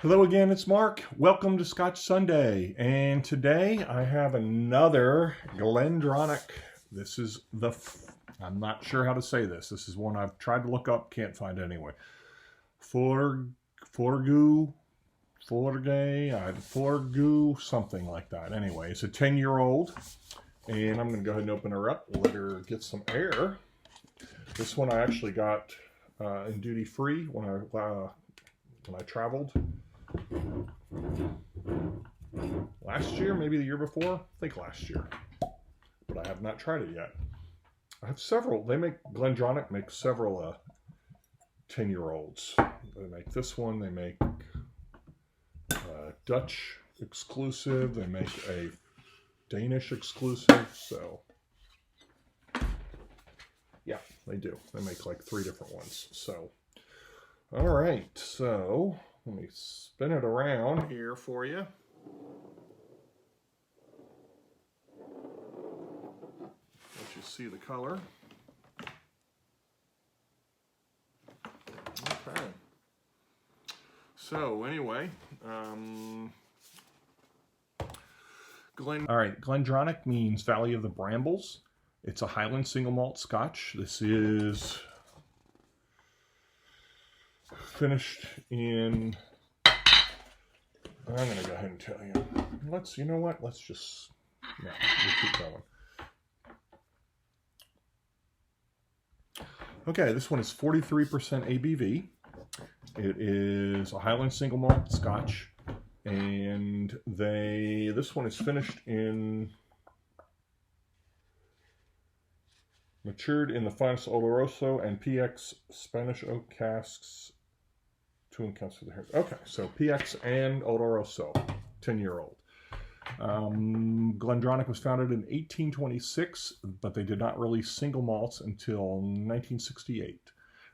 Hello again, it's Mark. Welcome to Scotch Sunday. And today I have another Glendronach. This is I'm not sure how to say this. This is one I've tried to look up, can't find it anyway. Forgue, something like that. Anyway, it's a 10-year-old. And I'm going to go ahead and open her up, let her get some air. This one I actually got in duty-free when I traveled. Last year, maybe the year before, I think last year, but I have not tried it yet. I have several. Glendronach makes several 10-year-olds. They make this one. They make Dutch exclusive. They make a Danish exclusive. So yeah, they do. They make like 3 different ones. So all right. So let me spin it around here for you. Let you see the color. Okay. So anyway, Glendronach means Valley of the Brambles. It's a Highland single malt Scotch. This is finished in, I'm going to go ahead and tell you. Let's just, we'll keep going. Okay, this one is 43% ABV. It is a Highland single malt Scotch, and this one is finished in, matured in the finest Oloroso and PX Spanish oak casks. 2 counts for the hair. Okay, so PX and Oloroso, 10-year-old. Glendronach was founded in 1826, but they did not release single malts until 1968.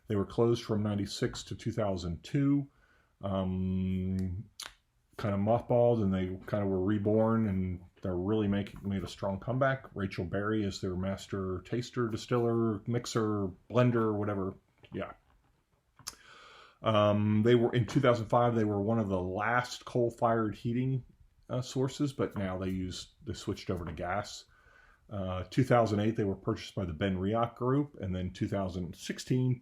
They were closed from 96 to 2002, kind of mothballed, and they kind of were reborn, and they're really made a strong comeback. Rachel Berry is their master taster, distiller, mixer, blender, whatever. Yeah. They were in 2005. They were one of the last coal-fired heating sources, but now they switched over to gas. 2008, they were purchased by the Ben Riach Group, and then 2016,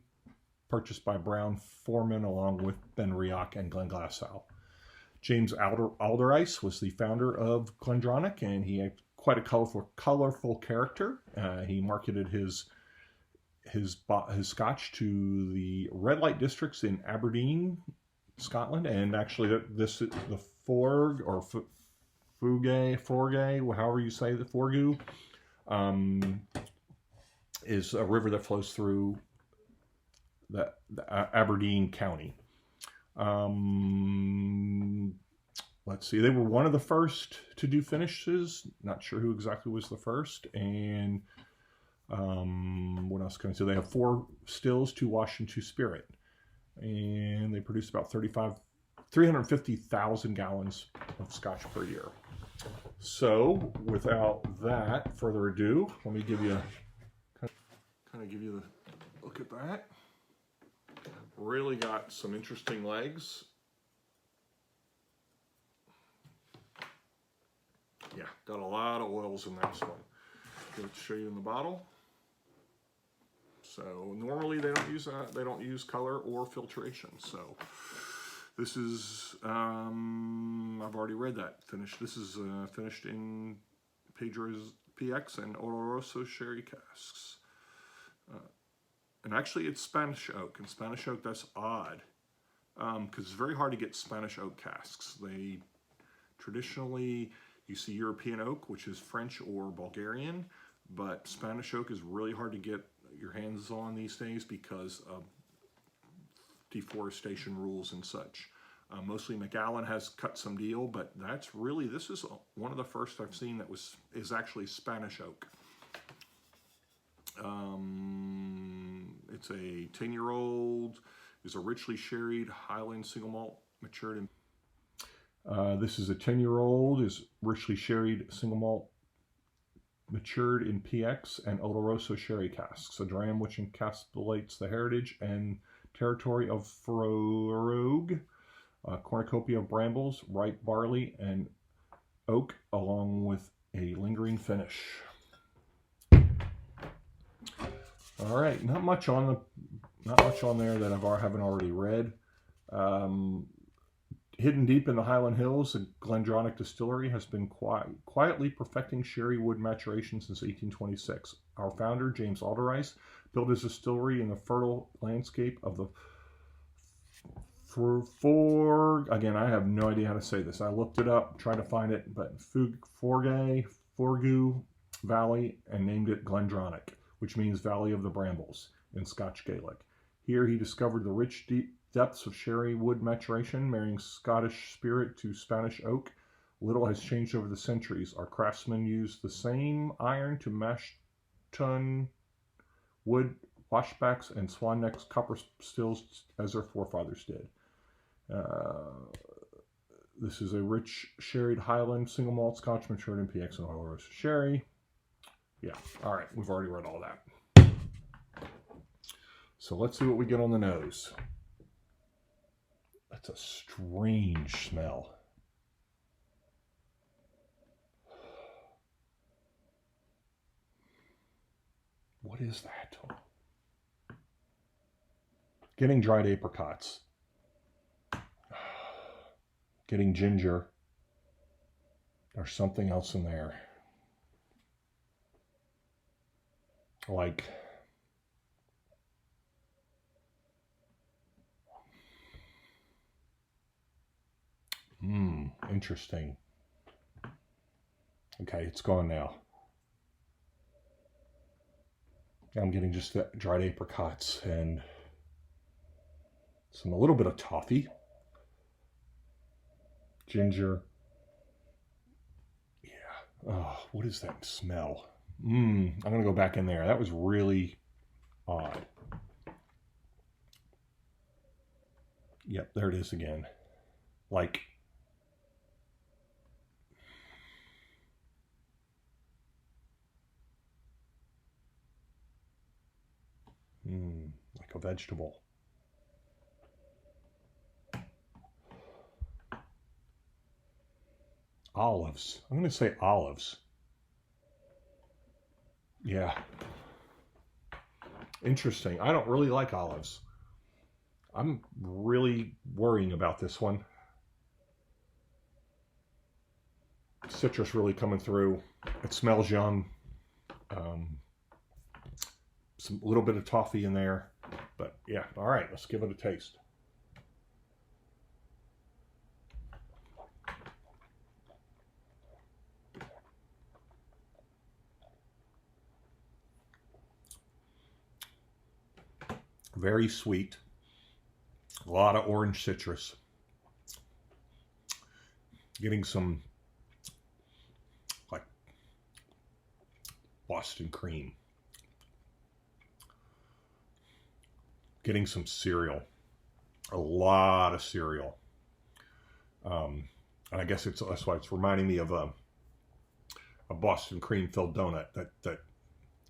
purchased by Brown Forman along with Ben Riach and Glenglassaugh. James Alderdice was the founder of Glendronach, and he had quite a colorful character. He marketed his Scotch to the red light districts in Aberdeen, Scotland, and actually the Forgue or Forgue, however you say the Forgue, is a river that flows through the Aberdeen County. Let's see, they were one of the first to do finishes. Not sure who exactly was the first, and what else can I say? They have 4 stills, 2 wash, and 2 spirit. And they produce about 350,000 gallons of Scotch per year. So, without that further ado, let me give you the look at that. Really got some interesting legs. Yeah, got a lot of oils in this one. Going to show you in the bottle. So normally they don't use color or filtration. So this is I've already read that finished. This is finished in Pedro's PX and Oloroso sherry casks. And actually it's Spanish oak. And Spanish oak, that's odd because it's very hard to get Spanish oak casks. They traditionally, you see European oak, which is French or Bulgarian, but Spanish oak is really hard to get your hands on these days because of deforestation rules and such. Mostly McAllen has cut some deal, but this is one of the first I've seen that is actually Spanish oak. It's a 10-year-old. It's a richly sherried Highland single malt matured in. This is a 10-year-old. Is richly sherried single malt matured in PX and Oloroso sherry casks, a dram which encapsulates the heritage and territory of Forgue. cornucopia of brambles, ripe barley, and oak, along with a lingering finish. All right, not much on there that I haven't already read. Hidden deep in the Highland Hills, the Glendronach distillery has been quietly perfecting sherry wood maturation since 1826. Our founder, James Alderrice, built his distillery in the fertile landscape of the Forgue. Again, I have no idea how to say this. I looked it up, tried to find it, but Forgue Valley, and named it Glendronach, which means Valley of the Brambles in Scotch Gaelic. Here he discovered the rich, deep depths of sherry wood maturation, marrying Scottish spirit to Spanish oak. Little has changed over the centuries. Our craftsmen use the same iron to mash ton wood washbacks and swan necks copper stills as their forefathers did. This is a rich sherried Highland single malt Scotch matured in PX and Oloroso sherry. Yeah, all right, we've already read all that. So let's see what we get on the nose. That's a strange smell. What is that? Getting dried apricots. Getting ginger. There's something else in there. Like interesting. Okay, it's gone now. I'm getting just that dried apricots and a little bit of toffee, ginger. Yeah. Oh, what is that smell? I'm gonna go back in there. That was really odd. Yep, there it is again. Like, like a vegetable. Olives. I'm going to say olives. Yeah. Interesting. I don't really like olives. I'm really worrying about this one. Citrus really coming through. It smells young. Some little bit of toffee in there. But yeah, all right, let's give it a taste. Very sweet. A lot of orange citrus. Getting some like Boston cream. Getting some cereal. A lot of cereal. And I guess that's why it's reminding me of a Boston cream filled donut. That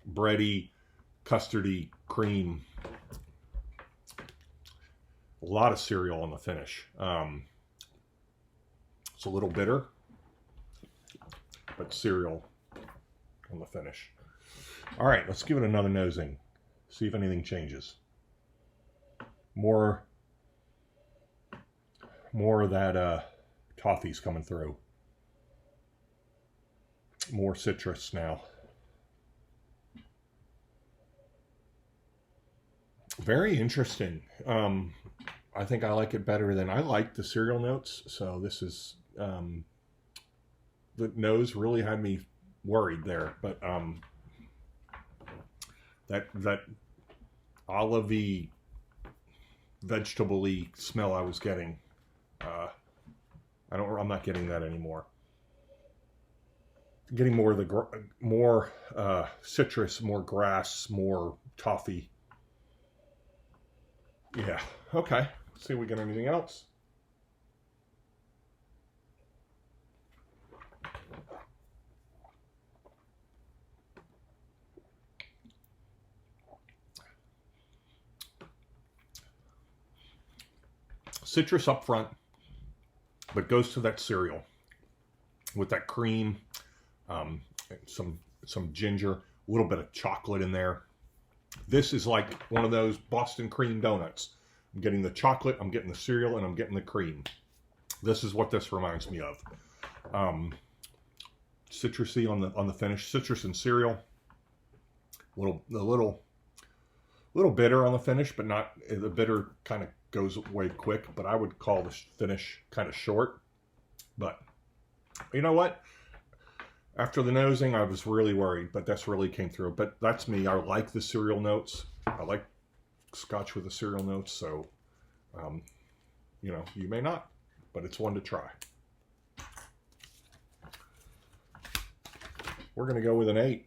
bready, custardy cream. A lot of cereal on the finish. It's a little bitter, but cereal on the finish. All right, let's give it another nosing. See if anything changes. More of that toffee's coming through. More citrus now. Very interesting. I think I like it better than I like the cereal notes. So this is the nose really had me worried there, but that olivey, vegetable-y smell I was getting, I'm not getting that anymore. Getting more of the citrus, more grass, more toffee. Yeah. Okay. Let's see if we get anything else. Citrus up front, but goes to that cereal with that cream, some ginger, a little bit of chocolate in there. This is like one of those Boston cream donuts. I'm getting the chocolate, I'm getting the cereal, and I'm getting the cream. This is what this reminds me of. Citrusy on the finish, citrus and cereal. A little bitter on the finish, but not, the bitter kind of goes away quick. But I would call the finish kind of short. But you know what? After the nosing, I was really worried, but this really came through. But that's me. I like the cereal notes. I like Scotch with the cereal notes. So, you know, you may not, but it's one to try. We're going to go with an 8.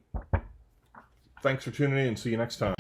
Thanks for tuning in and see you next time.